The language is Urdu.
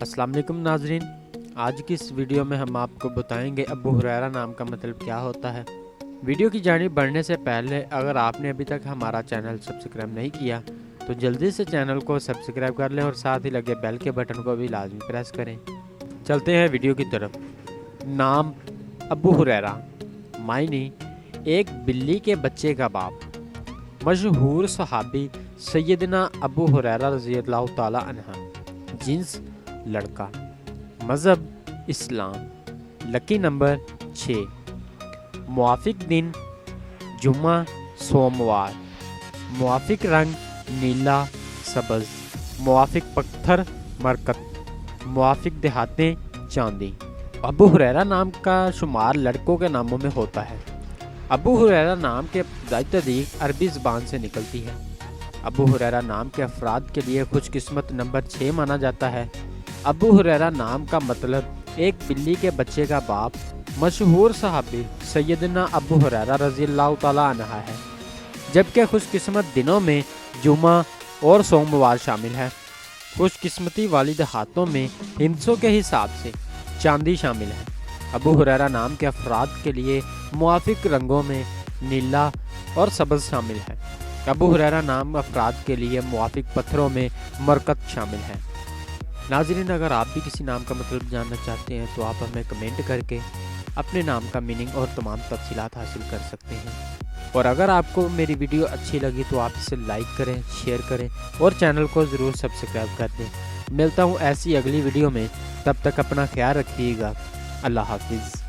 السلام علیکم ناظرین، آج کی اس ویڈیو میں ہم آپ کو بتائیں گے ابو ہریرہ نام کا مطلب کیا ہوتا ہے۔ ویڈیو کی جانب بڑھنے سے پہلے اگر آپ نے ابھی تک ہمارا چینل سبسکرائب نہیں کیا تو جلدی سے چینل کو سبسکرائب کر لیں اور ساتھ ہی لگے بیل کے بٹن کو بھی لازمی پریس کریں۔ چلتے ہیں ویڈیو کی طرف۔ نام ابو ہریرہ، معنی ایک بلی کے بچے کا باپ، مشہور صحابی سیدنا ابو ہریرہ رضی اللہ تعالی عنہ، جنس لڑکا، مذہب اسلام، لکی نمبر 6، موافق دن جمعہ سوموار، موافق رنگ نیلا سبز، موافق پتھر مرکت، موافق دہاتیں چاندی۔ ابو ہریرہ نام کا شمار لڑکوں کے ناموں میں ہوتا ہے۔ ابو ہریرہ نام کے ابتدائی تحریک عربی زبان سے نکلتی ہے۔ ابو ہریرہ نام کے افراد کے لیے خوش قسمت نمبر 6 مانا جاتا ہے۔ ابو ہریرہ نام کا مطلب ایک بلی کے بچے کا باپ، مشہور صحابی سیدنا ابو ہریرہ رضی اللہ تعالیٰ عنہ ہے، جبکہ خوش قسمت دنوں میں جمعہ اور سوموار شامل ہے۔ خوش قسمتی والی دہاتوں میں ہندسوں کے حساب سے چاندی شامل ہے۔ ابو ہریرہ نام کے افراد کے لیے موافق رنگوں میں نیلا اور سبز شامل ہے۔ ابو ہریرہ نام افراد کے لیے موافق پتھروں میں مرکت شامل ہے۔ ناظرین، اگر آپ بھی کسی نام کا مطلب جاننا چاہتے ہیں تو آپ ہمیں کمنٹ کر کے اپنے نام کا میننگ اور تمام تفصیلات حاصل کر سکتے ہیں۔ اور اگر آپ کو میری ویڈیو اچھی لگی تو آپ اسے لائک کریں، شیئر کریں اور چینل کو ضرور سبسکرائب کر دیں۔ ملتا ہوں ایسی اگلی ویڈیو میں، تب تک اپنا خیال رکھیے گا۔ اللہ حافظ۔